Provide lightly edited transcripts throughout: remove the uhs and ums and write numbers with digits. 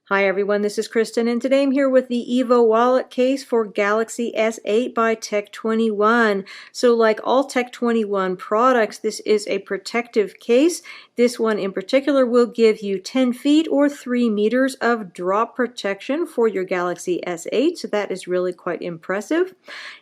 Hi everyone, this is Kristen, and today I'm here with the Evo Wallet case for Galaxy S8 by Tech21. So like all Tech21 products, this is a protective case. This one in particular will give you 10 feet or 3 meters of drop protection for your Galaxy S8, so that is really quite impressive.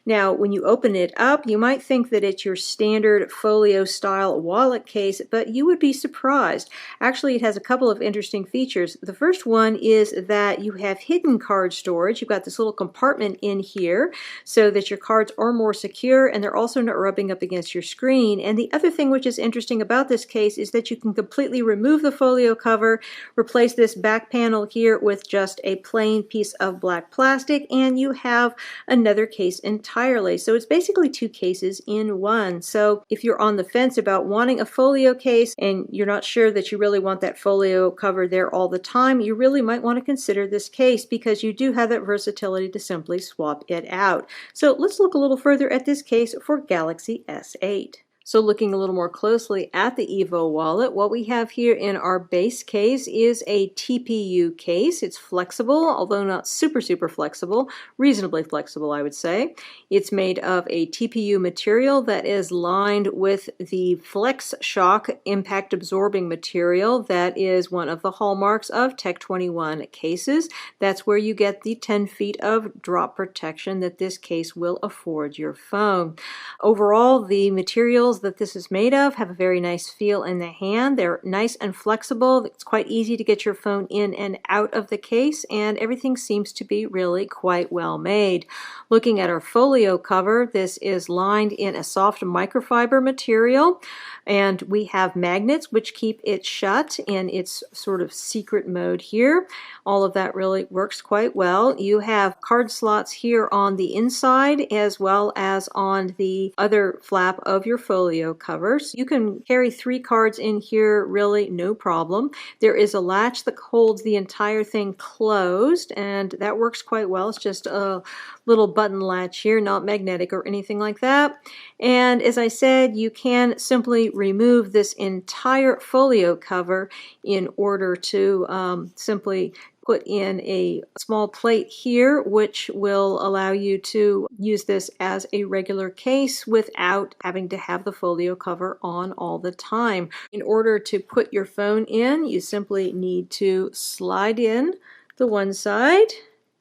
Now, when you open it up, you might think that it's your standard Folio style wallet case, but you would be surprised. Actually, it has a couple of interesting features. The first one is that you have hidden card storage. You've got this little compartment in here so that your cards are more secure and they're also not rubbing up against your screen. And the other thing which is interesting about this case is that you can completely remove the folio cover, replace this back panel here with just a plain piece of black plastic, and you have another case entirely. So it's basically two cases in one. So if you're on the fence about wanting a folio case and you're not sure that you really want that folio cover there all the time, you really might want to consider this case because you do have that versatility to simply swap it out. So let's look a little further at this case for Galaxy S8. So looking a little more closely at the Evo Wallet, what we have here in our base case is a TPU case. It's flexible, although not super flexible, reasonably flexible I would say. It's made of a TPU material that is lined with the Flex Shock impact absorbing material that is one of the hallmarks of Tech21 cases. That's where you get the 10 feet of drop protection that this case will afford your phone. Overall, the materials that this is made of have a very nice feel in the hand. They're nice and flexible. It's quite easy to get your phone in and out of the case, and everything seems to be really quite well made. Looking at our folio cover, this is lined in a soft microfiber material, and we have magnets which keep it shut in its sort of secret mode here. All of that really works quite well. You have card slots here on the inside as well as on the other flap of your folio covers. You can carry 3 cards in here, really no problem. There is a latch that holds the entire thing closed, and that works quite well. It's just a little button latch here, not magnetic or anything like that. And as I said, you can simply remove this entire folio cover in order to simply put in a small plate here, which will allow you to use this as a regular case without having to have the folio cover on all the time. In order to put your phone in, you simply need to slide in the one side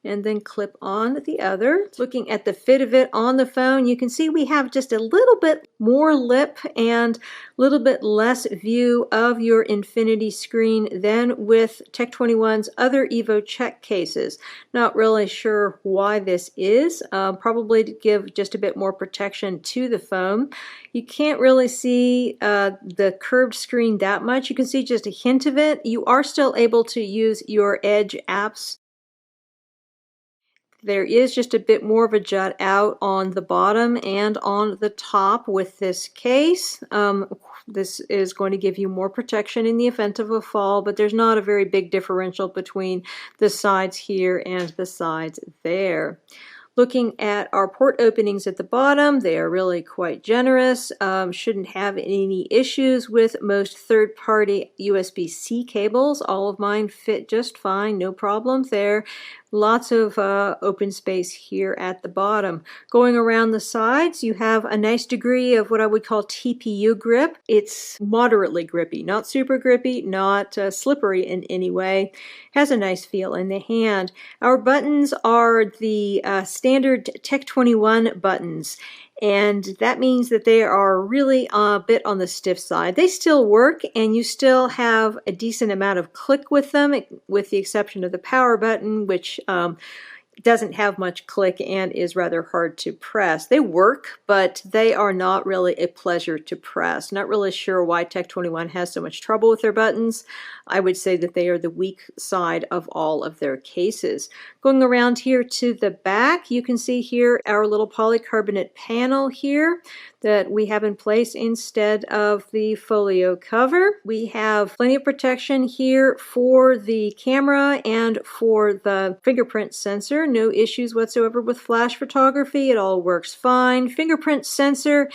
and then clip on the other. Looking at the fit of it on the phone, you can see we have just a little bit more lip and a little bit less view of your infinity screen than with Tech21's other Evo check cases. Not really sure why this is, probably to give just a bit more protection to the phone. You can't really see the curved screen that much. You can see just a hint of it. You are still able to use your Edge apps. There is just a bit more of a jut out on the bottom and on the top with this case. This is going to give you more protection in the event of a fall, but there's not a very big differential between the sides here and the sides there. Looking at our port openings at the bottom, they are really quite generous. Shouldn't have any issues with most third-party USB-C cables. All of mine fit just fine, no problems there. Lots of open space here at the bottom. Going around the sides, you have a nice degree of what I would call TPU grip. It's moderately grippy, not super grippy, not slippery in any way. Has a nice feel in the hand. Our buttons are the standard Tech21 buttons, and that means that they are really a bit on the stiff side. They still work, and you still have a decent amount of click with them, with the exception of the power button, which doesn't have much click and is rather hard to press. They work, but they are not really a pleasure to press. Not really sure why Tech21 has so much trouble with their buttons. I would say that they are the weak side of all of their cases. Going around here to the back, you can see here our little polycarbonate panel here that we have in place instead of the folio cover. We have plenty of protection here for the camera and for the fingerprint sensor. No issues whatsoever with flash photography. It all works fine. Fingerprint sensor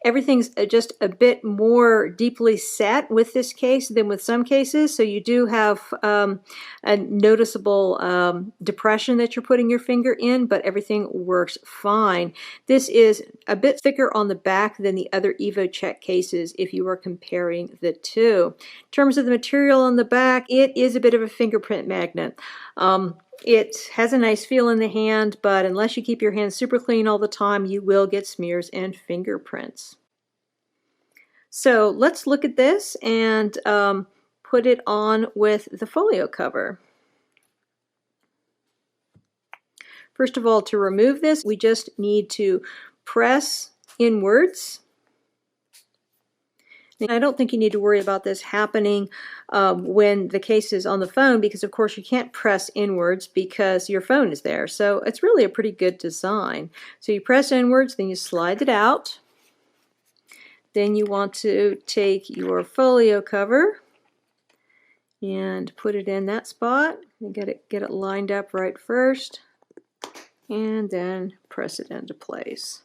Everything's just a bit more deeply set with this case than with some cases, so you do have a noticeable depression that you're putting your finger in, but everything works fine. This is a bit thicker on the back than the other Evo Check cases if you are comparing the two. In terms of the material on the back, it is a bit of a fingerprint magnet. It has a nice feel in the hand, but unless you keep your hands super clean all the time, you will get smears and fingerprints. So let's look at this and put it on with the folio cover. First of all, to remove this, we just need to press inwards. I don't think you need to worry about this happening when the case is on the phone, because of course you can't press inwards because your phone is there. So it's really a pretty good design. So you press inwards, then you slide it out. Then you want to take your folio cover and put it in that spot. You get it lined up right first, and then press it into place.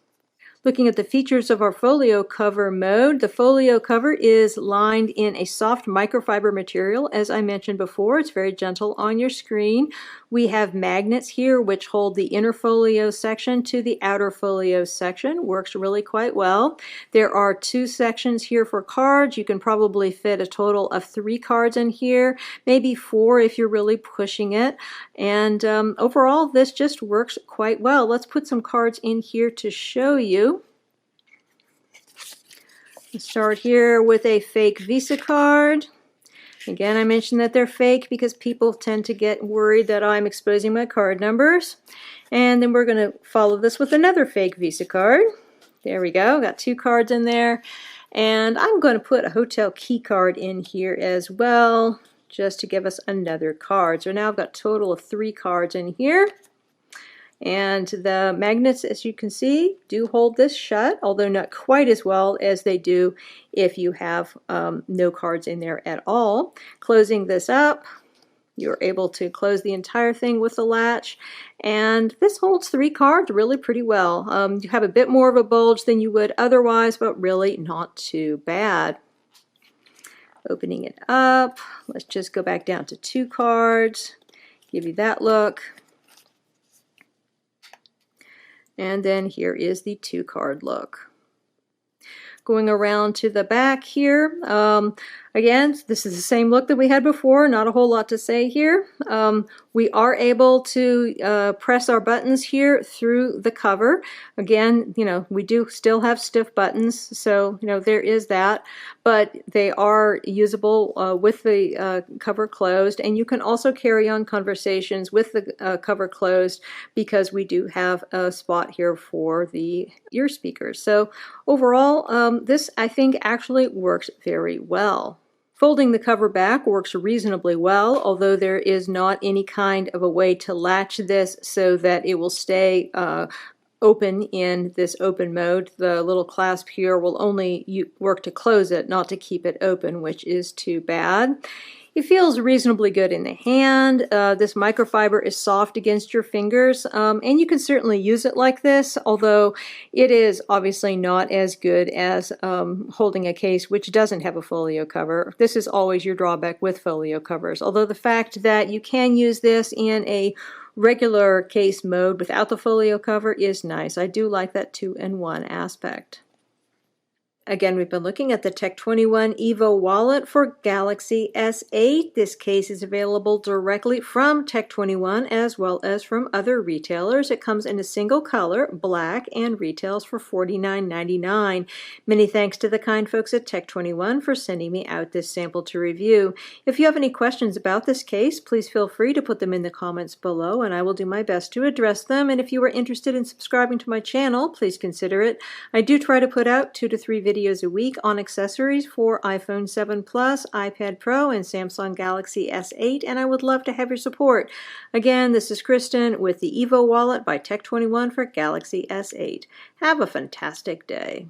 Looking at the features of our folio cover mode, the folio cover is lined in a soft microfiber material. As I mentioned before, it's very gentle on your screen. We have magnets here which hold the inner folio section to the outer folio section. Works really quite well. There are 2 sections here for cards. You can probably fit a total of 3 cards in here, maybe 4 if you're really pushing it. And overall, this just works quite well. Let's put some cards in here to show you. Let's start here with a fake Visa card. Again, I mentioned that they're fake because people tend to get worried that I'm exposing my card numbers. And then we're going to follow this with another fake Visa card. There we go. Got 2 cards in there. And I'm going to put a hotel key card in here as well, just to give us another card. So now I've got a total of 3 cards in here. And the magnets, as you can see, do hold this shut, although not quite as well as they do if you have no cards in there at all. Closing this up, you're able to close the entire thing with the latch, and this holds 3 cards really pretty well. You have a bit more of a bulge than you would otherwise, but really not too bad. Opening it up, let's just go back down to 2 cards, give you that look. And then here is the 2 card look. Going around to the back here, again, this is the same look that we had before, not a whole lot to say here. We are able to press our buttons here through the cover. Again, we do still have stiff buttons, so there is that, but they are usable with the cover closed, and you can also carry on conversations with the cover closed because we do have a spot here for the ear speakers. So overall, this I think actually works very well. Folding the cover back works reasonably well, although there is not any kind of a way to latch this so that it will stay open in this open mode. The little clasp here will only work to close it, not to keep it open, which is too bad. It feels reasonably good in the hand. This microfiber is soft against your fingers, and you can certainly use it like this, although it is obviously not as good as holding a case which doesn't have a folio cover. This is always your drawback with folio covers, although the fact that you can use this in a regular case mode without the folio cover is nice. I do like that 2-in-1 aspect. Again, we've been looking at the Tech21 Evo Wallet for Galaxy S8. This case is available directly from Tech21 as well as from other retailers. It comes in a single color, black, and retails for $49.99. Many thanks to the kind folks at Tech21 for sending me out this sample to review. If you have any questions about this case, please feel free to put them in the comments below, and I will do my best to address them. And if you are interested in subscribing to my channel, please consider it. I do try to put out 2 to 3 videos a week on accessories for iPhone 7 Plus, iPad Pro, and Samsung Galaxy S8, and I would love to have your support. Again, this is Kristen with the Evo Wallet by Tech21 for Galaxy S8. Have a fantastic day.